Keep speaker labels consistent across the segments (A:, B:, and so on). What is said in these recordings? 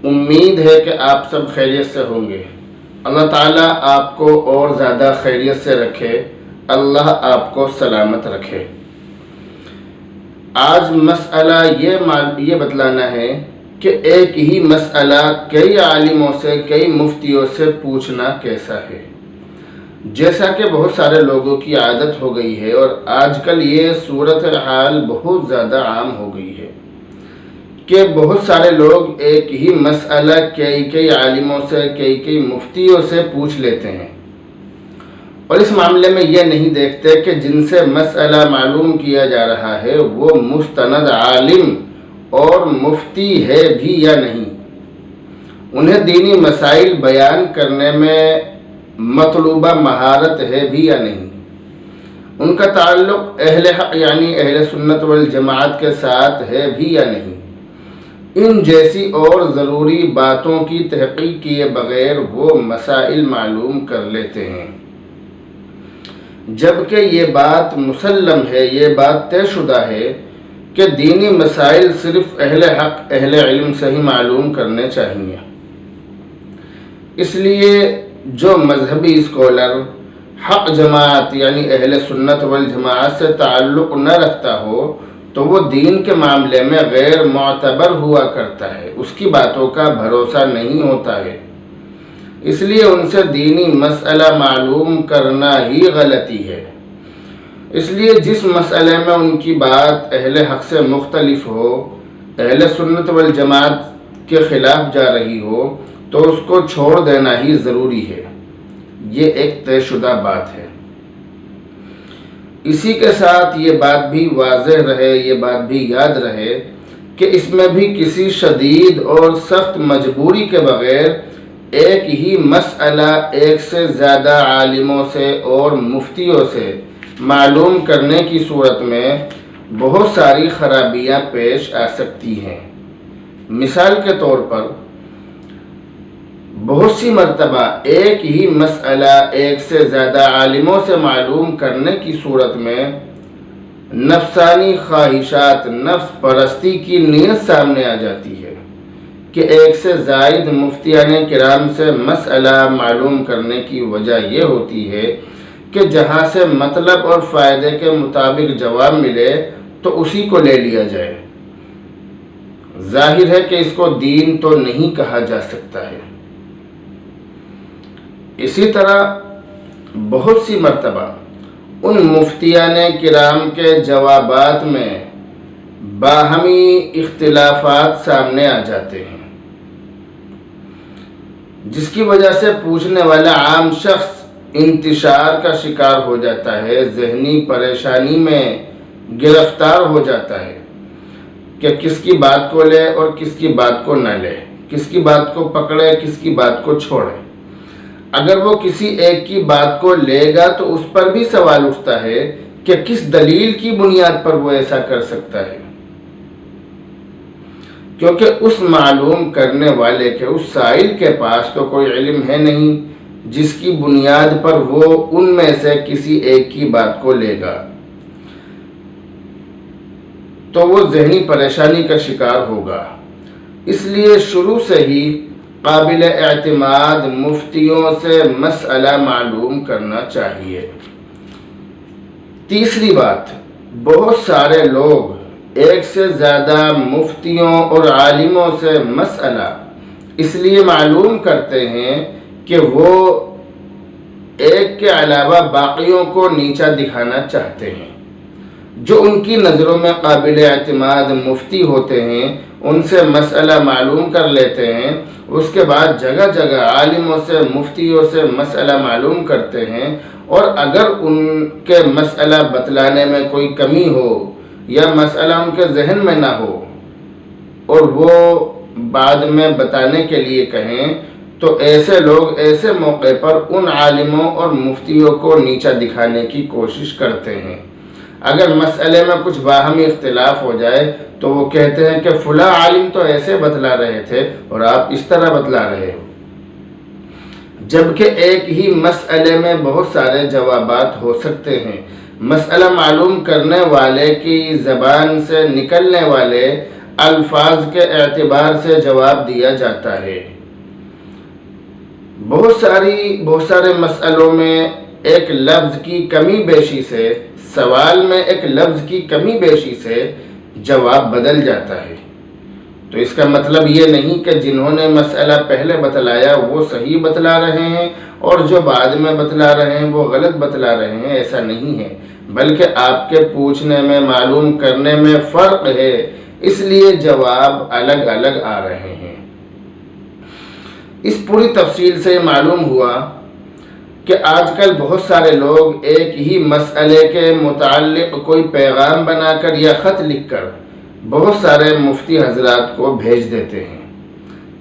A: امید ہے کہ آپ سب خیریت سے ہوں گے۔ اللہ تعالیٰ آپ کو اور زیادہ خیریت سے رکھے، اللہ آپ کو سلامت رکھے۔ آج مسئلہ یہ بتلانا ہے کہ ایک ہی مسئلہ کئی عالموں سے، کئی مفتیوں سے پوچھنا کیسا ہے۔ جیسا کہ بہت سارے لوگوں کی عادت ہو گئی ہے اور آج کل یہ صورتحال بہت زیادہ عام ہو گئی ہے کہ بہت سارے لوگ ایک ہی مسئلہ کئی عالموں سے، کئی مفتیوں سے پوچھ لیتے ہیں، اور اس معاملے میں یہ نہیں دیکھتے کہ جن سے مسئلہ معلوم کیا جا رہا ہے وہ مستند عالم اور مفتی ہے بھی یا نہیں، انہیں دینی مسائل بیان کرنے میں مطلوبہ مہارت ہے بھی یا نہیں، ان کا تعلق اہل حق یعنی اہل سنت والجماعت کے ساتھ ہے بھی یا نہیں۔ ان جیسی اور ضروری باتوں کی تحقیق کیے بغیر وہ مسائل معلوم کر لیتے ہیں، جبکہ یہ بات مسلم ہے، یہ بات طے شدہ ہے کہ دینی مسائل صرف اہل حق، اہل علم سے ہی معلوم کرنے چاہیے۔ اس لیے جو مذہبی اسکالر حق جماعت یعنی اہل سنت والجماعت سے تعلق نہ رکھتا ہو تو وہ دین کے معاملے میں غیر معتبر ہوا کرتا ہے، اس کی باتوں کا بھروسہ نہیں ہوتا ہے، اس لیے ان سے دینی مسئلہ معلوم کرنا ہی غلطی ہے۔ اس لیے جس مسئلے میں ان کی بات اہل حق سے مختلف ہو، اہل سنت والجماعت کے خلاف جا رہی ہو تو اس کو چھوڑ دینا ہی ضروری ہے، یہ ایک طے شدہ بات ہے۔ اسی کے ساتھ یہ بات بھی واضح رہے، یہ بات بھی یاد رہے کہ اس میں بھی کسی شدید اور سخت مجبوری کے بغیر ایک ہی مسئلہ ایک سے زیادہ عالموں سے اور مفتیوں سے معلوم کرنے کی صورت میں بہت ساری خرابیاں پیش آ سکتی ہیں۔ مثال کے طور پر بہت سی مرتبہ ایک ہی مسئلہ ایک سے زیادہ عالموں سے معلوم کرنے کی صورت میں نفسانی خواہشات، نفس پرستی کی نیت سامنے آ جاتی ہے کہ ایک سے زائد مفتیان کرام سے مسئلہ معلوم کرنے کی وجہ یہ ہوتی ہے کہ جہاں سے مطلب اور فائدے کے مطابق جواب ملے تو اسی کو لے لیا جائے۔ ظاہر ہے کہ اس کو دین تو نہیں کہا جا سکتا ہے۔ اسی طرح بہت سی مرتبہ ان مفتیان کرام کے جوابات میں باہمی اختلافات سامنے آ جاتے ہیں، جس کی وجہ سے پوچھنے والا عام شخص انتشار کا شکار ہو جاتا ہے، ذہنی پریشانی میں گرفتار ہو جاتا ہے کہ کس کی بات کو لے اور کس کی بات کو نہ لے، کس کی بات کو پکڑے، کس کی بات کو چھوڑے۔ اگر وہ کسی ایک کی بات کو لے گا تو اس پر بھی سوال اٹھتا ہے کہ کس دلیل کی بنیاد پر وہ ایسا کر سکتا ہے، کیونکہ اس معلوم کرنے والے کے، اس سائل کے پاس تو کوئی علم ہے نہیں جس کی بنیاد پر وہ ان میں سے کسی ایک کی بات کو لے گا، تو وہ ذہنی پریشانی کا شکار ہوگا۔ اس لیے شروع سے ہی قابل اعتماد مفتیوں سے مسئلہ معلوم کرنا چاہیے۔ تیسری بات، بہت سارے لوگ ایک سے زیادہ مفتیوں اور عالموں سے مسئلہ اس لیے معلوم کرتے ہیں کہ وہ ایک کے علاوہ باقیوں کو نیچا دکھانا چاہتے ہیں۔ جو ان کی نظروں میں قابل اعتماد مفتی ہوتے ہیں ان سے مسئلہ معلوم کر لیتے ہیں، اس کے بعد جگہ جگہ عالموں سے، مفتیوں سے مسئلہ معلوم کرتے ہیں، اور اگر ان کے مسئلہ بتلانے میں کوئی کمی ہو یا مسئلہ ان کے ذہن میں نہ ہو اور وہ بعد میں بتانے کے لیے کہیں تو ایسے لوگ ایسے موقع پر ان عالموں اور مفتیوں کو نیچا دکھانے کی کوشش کرتے ہیں۔ اگر مسئلے میں کچھ باہمی اختلاف ہو جائے تو وہ کہتے ہیں کہ فلاں عالم تو ایسے بتلا رہے تھے اور آپ اس طرح بتلا رہے ہو، جبکہ ایک ہی مسئلے میں بہت سارے جوابات ہو سکتے ہیں۔ مسئلہ معلوم کرنے والے کی زبان سے نکلنے والے الفاظ کے اعتبار سے جواب دیا جاتا ہے۔ بہت سارے مسئلوں میں ایک لفظ کی کمی بیشی سے، سوال میں ایک لفظ کی کمی بیشی سے جواب بدل جاتا ہے۔ تو اس کا مطلب یہ نہیں کہ جنہوں نے مسئلہ پہلے بتلایا وہ صحیح بتلا رہے ہیں اور جو بعد میں بتلا رہے ہیں وہ غلط بتلا رہے ہیں، ایسا نہیں ہے، بلکہ آپ کے پوچھنے میں، معلوم کرنے میں فرق ہے، اس لیے جواب الگ الگ آ رہے ہیں۔ اس پوری تفصیل سے معلوم ہوا کہ آج کل بہت سارے لوگ ایک ہی مسئلے کے متعلق کوئی پیغام بنا کر یا خط لکھ کر بہت سارے مفتی حضرات کو بھیج دیتے ہیں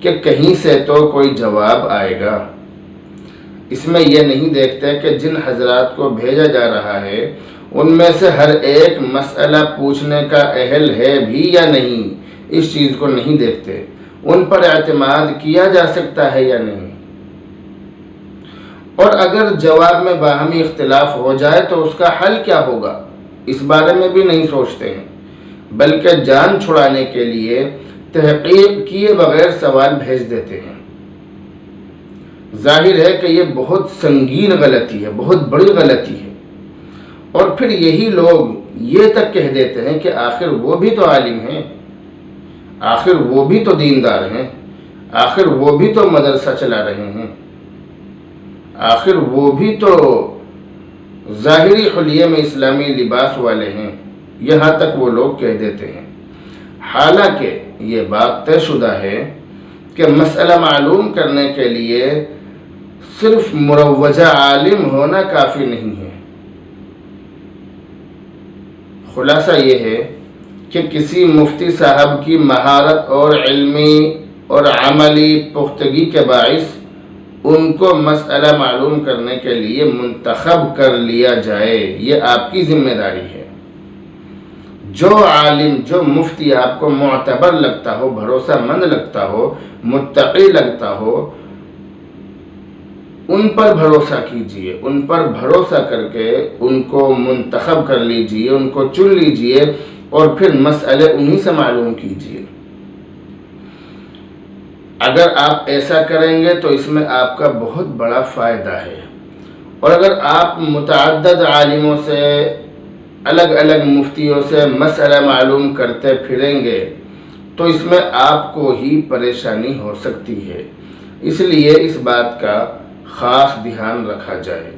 A: کہ کہیں سے تو کوئی جواب آئے گا۔ اس میں یہ نہیں دیکھتے کہ جن حضرات کو بھیجا جا رہا ہے ان میں سے ہر ایک مسئلہ پوچھنے کا اہل ہے بھی یا نہیں، اس چیز کو نہیں دیکھتے، ان پر اعتماد کیا جا سکتا ہے یا نہیں، اور اگر جواب میں باہمی اختلاف ہو جائے تو اس کا حل کیا ہوگا، اس بارے میں بھی نہیں سوچتے ہیں، بلکہ جان چھڑانے کے لیے تحقیق کیے بغیر سوال بھیج دیتے ہیں۔ ظاہر ہے کہ یہ بہت سنگین غلطی ہے، بہت بڑی غلطی ہے، اور پھر یہی لوگ یہ تک کہہ دیتے ہیں کہ آخر وہ بھی تو عالم ہیں، آخر وہ بھی تو دیندار ہیں، آخر وہ بھی تو مدرسہ چلا رہے ہیں، آخر وہ بھی تو ظاہری حلیے میں اسلامی لباس والے ہیں، یہاں تک وہ لوگ کہہ دیتے ہیں۔ حالانکہ یہ بات طے شدہ ہے کہ مسئلہ معلوم کرنے کے لیے صرف مروجہ عالم ہونا کافی نہیں ہے۔ خلاصہ یہ ہے کہ کسی مفتی صاحب کی مہارت اور علمی اور عملی پختگی کے باعث ان کو مسئلہ معلوم کرنے کے لیے منتخب کر لیا جائے، یہ آپ کی ذمہ داری ہے۔ جو عالم، جو مفتی آپ کو معتبر لگتا ہو، بھروسہ مند لگتا ہو، متقی لگتا ہو، ان پر بھروسہ کیجئے، ان پر بھروسہ کر کے ان کو منتخب کر لیجئے، ان کو چن لیجئے اور پھر مسئلے انہی سے معلوم کیجئے۔ اگر آپ ایسا کریں گے تو اس میں آپ کا بہت بڑا فائدہ ہے، اور اگر آپ متعدد عالموں سے، الگ الگ مفتیوں سے مسئلہ معلوم کرتے پھریں گے تو اس میں آپ کو ہی پریشانی ہو سکتی ہے، اس لیے اس بات کا خاص دھیان رکھا جائے۔